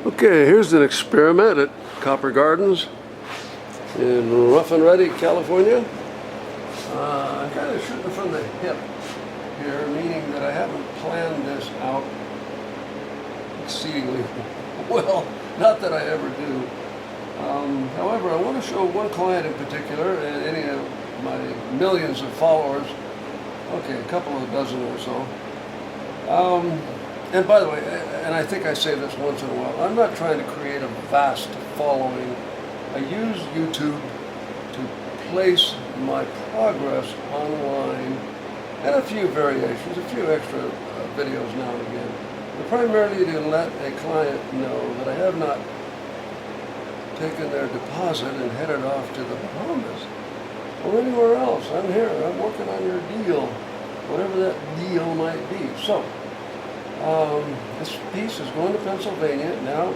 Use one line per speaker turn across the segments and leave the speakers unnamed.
Okay, here's an experiment at Copper Gardens in Rough and Ready, California. I'm kind of shooting from the hip here, meaning that I haven't planned this out exceedingly well. Not that I ever do. However, I want to show one client in particular and any of my millions of followers. Okay, a couple of dozen or so. And by the way, and I think I say this once in a while, I'm not trying to create a vast following. I use YouTube to place my progress online and a few variations, a few extra videos now and again, but primarily to let a client know that I have not taken their deposit and headed off to the Bahamas or anywhere else. I'm here, I'm working on your deal, whatever that deal might be. So, this piece is going to Pennsylvania. Now,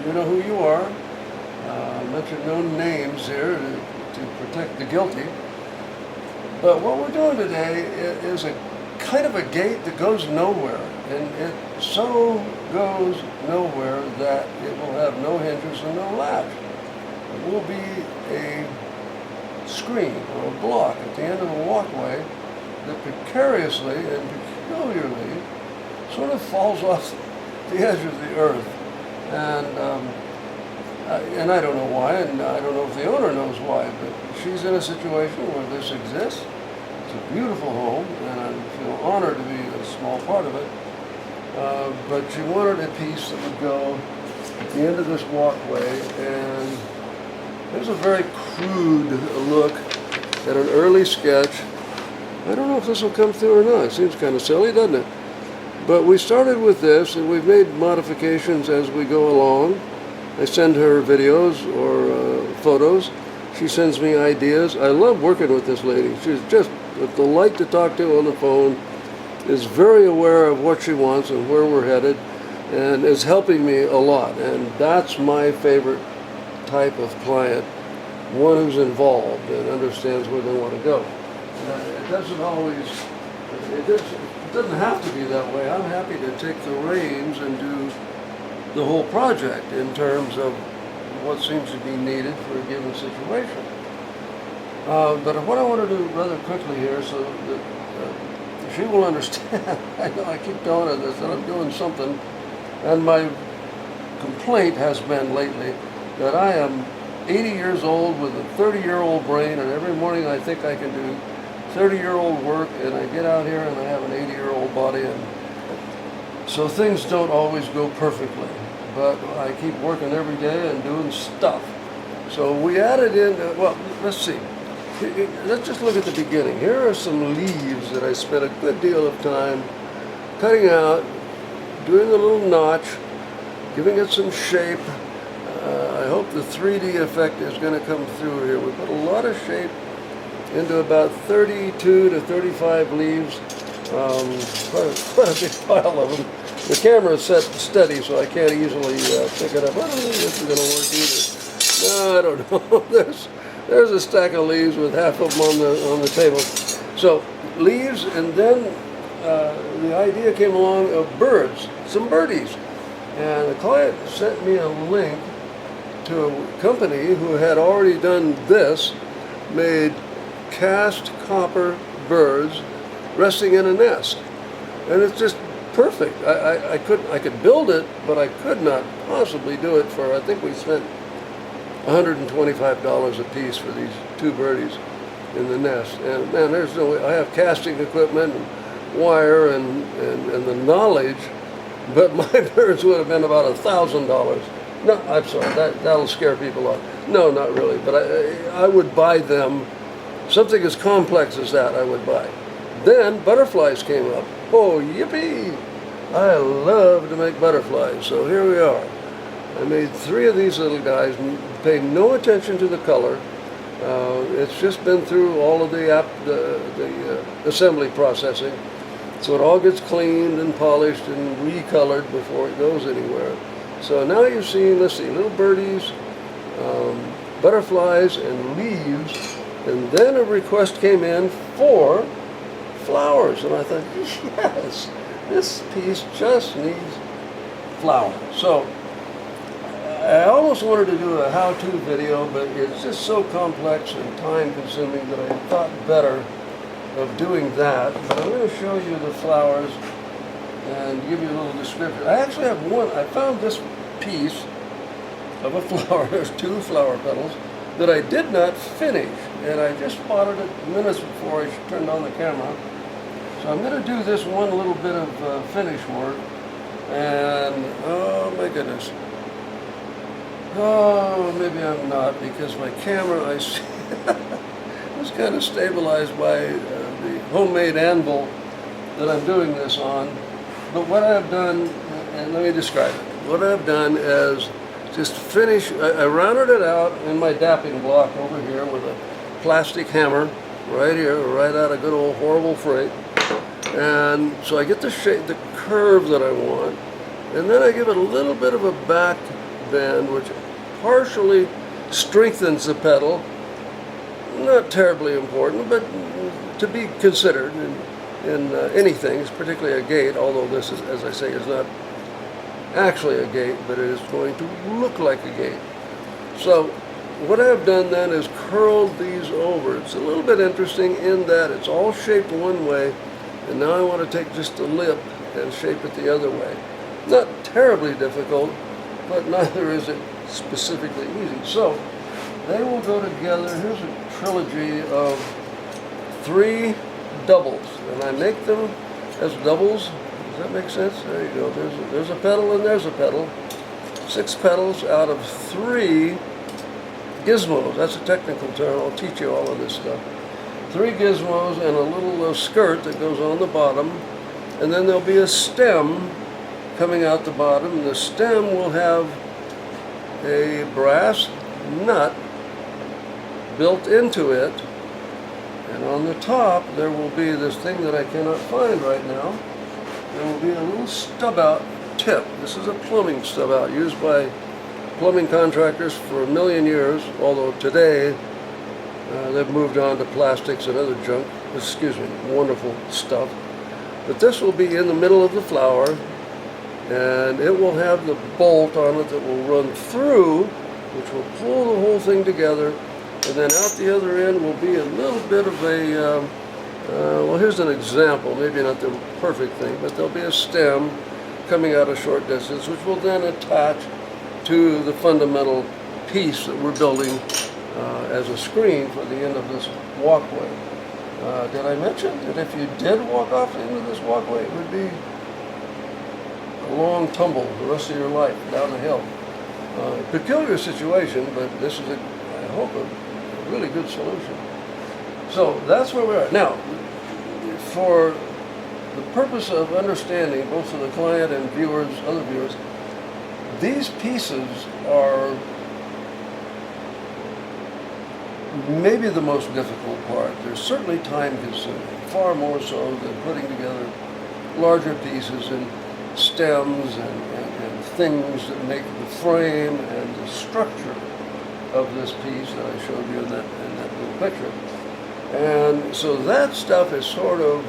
you know who you are. I mentioned no names here to protect the guilty. But what we're doing today is a kind of a gate that goes nowhere. And it so goes nowhere that it will have no hinges and no latch. It will be a screen or a block at the end of the walkway that precariously and peculiarly sort of falls off the edge of the earth. And I don't know why, and I don't know if the owner knows why, but she's in a situation where this exists. It's a beautiful home, and I feel honored to be a small part of it. But she wanted a piece that would go at the end of this walkway, and there's a very crude look at an early sketch. I don't know if this will come through or not. It seems kind of silly, doesn't it? But we started with this, and we've made modifications as we go along. I send her videos or photos. She sends me ideas. I love working with this lady. She's just a delight to talk to on the phone, is very aware of what she wants and where we're headed, and is helping me a lot. And that's my favorite type of client, one who's involved and understands where they want to go. It doesn't always, it doesn't have to be that way. I'm happy to take the reins and do the whole project in terms of what seems to be needed for a given situation. But what I want to do rather quickly here so that she will understand, I know I keep telling her this, that I'm doing something, and my complaint has been lately that I am 80 years old with a 30-year-old brain, and every morning I think I can do 30-year-old work, and I get out here and I have an 80-year-old body, and so things don't always go perfectly, but I keep working every day and doing stuff. So we added in, well, let's see. Let's just look at the beginning. Here are some leaves that I spent a good deal of time cutting out, doing a little notch, giving it some shape. I hope the 3D effect is going to come through here. We put a lot of shape into about 32 to 35 leaves. Quite a big pile of them. The camera is set steady, so I can't easily pick it up. I don't think this is going to work either. No, I don't know. There's a stack of leaves with half of them on the table. So leaves, and then the idea came along of birds, some birdies. And the client sent me a link to a company who had already done this, made cast copper birds resting in a nest, and it's just perfect. I could build it, but I could not possibly do it for, I think we spent $125 a piece for these two birdies in the nest. And man, there's no way. I have casting equipment and wire and the knowledge, but my birds would have been about $1,000. No, I'm sorry, that'll scare people off. No, not really, but I would buy them. Something as complex as that I would buy. Then butterflies came up. Oh, yippee! I love to make butterflies, so here we are. I made 3 of these little guys, paid no attention to the color. It's just been through all of the assembly processing, so it all gets cleaned and polished and recolored before it goes anywhere. So now you've seen, let's see, little birdies, butterflies, and leaves. And then a request came in for flowers, and I thought, yes, this piece just needs flowers. So I almost wanted to do a how-to video, but it's just so complex and time-consuming that I thought better of doing that. But I'm going to show you the flowers and give you a little description. I actually have one. I found this piece of a flower. There's 2 flower petals that I did not finish, and I just spotted it minutes before I turned on the camera. So I'm going to do this one little bit of finish work, and oh my goodness. Oh, maybe I'm not, because my camera, I see, was kind of stabilized by the homemade anvil that I'm doing this on. But what I've done, and let me describe it. What I've done is just finish, I rounded it out in my dapping block over here with a plastic hammer, right here, right out of good old Horrible Freight. And so I get the shape, the curve that I want, and then I give it a little bit of a back bend, which partially strengthens the petal. Not terribly important, but to be considered in anything, particularly a gate, although this is, as I say, is not actually a gate, but it is going to look like a gate. So what I've done then is curled these over. It's a little bit interesting in that it's all shaped one way, and now I want to take just the lip and shape it the other way. Not terribly difficult, but neither is it specifically easy. So they will go together. Here's a trilogy of 3 doubles, and I make them as doubles. Does that make sense? There you go. There's a petal and there's a petal. 6 petals out of 3 gizmos. That's a technical term. I'll teach you all of this stuff. 3 gizmos and a little skirt that goes on the bottom, and then there'll be a stem coming out the bottom, and the stem will have a brass nut built into it, and on the top there will be this thing that I cannot find right now. There will be a little stub out tip. This is a plumbing stub out used by plumbing contractors for a million years, although today they've moved on to plastics and other junk, excuse me, wonderful stuff. But this will be in the middle of the flower, and it will have the bolt on it that will run through, which will pull the whole thing together, and then out the other end will be a little bit of a, well, here's an example, maybe not the perfect thing, but there'll be a stem coming out a short distance, which will then attach to the fundamental piece that we're building as a screen for the end of this walkway. Did I mention that if you did walk off into this walkway, it would be a long tumble the rest of your life down the hill? Peculiar situation, but this is, I hope, a really good solution. So that's where we're at. Now, for the purpose of understanding, both for the client and viewers, other viewers, these pieces are maybe the most difficult part. They're certainly time consuming, far more so than putting together larger pieces and stems and things that make the frame and the structure of this piece that I showed you in that little picture. And so that stuff is sort of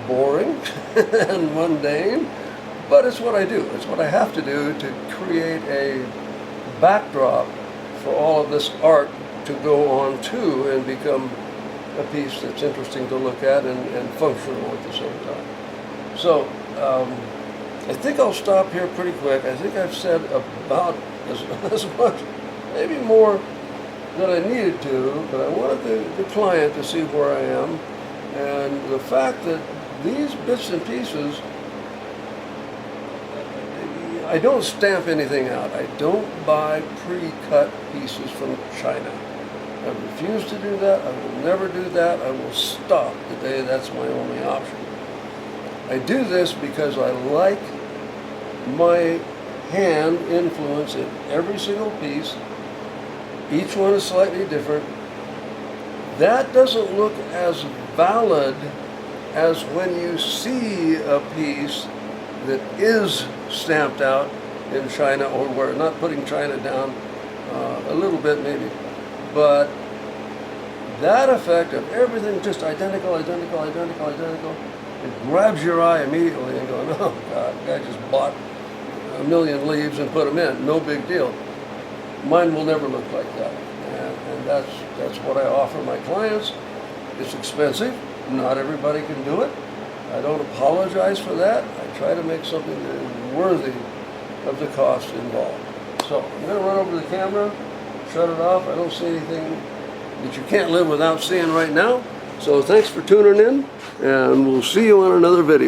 boring and mundane, but it's what I do. It's what I have to do to create a backdrop for all of this art to go on to and become a piece that's interesting to look at and functional at the same time. So I think I'll stop here pretty quick. I think I've said about as much, maybe more than I needed to, but I wanted the client to see where I am, and the fact that these bits and pieces, I don't stamp anything out. I don't buy pre-cut pieces from China. I refuse to do that. I will never do that. I will stop the day that's my only option. I do this because I like my hand influence in every single piece. Each one is slightly different. That doesn't look as valid as when you see a piece that is stamped out in China, or we're not putting China down a little bit maybe, but that effect of everything just identical, identical, identical, identical, it grabs your eye immediately and going, oh God, the guy just bought a million leaves and put them in. No big deal. Mine will never look like that. And that's what I offer my clients. It's expensive. Not everybody can do it. I don't apologize for that. I try to make something that is worthy of the cost involved. So I'm going to run over to the camera, shut it off. I don't see anything that you can't live without seeing right now. So thanks for tuning in, and we'll see you on another video.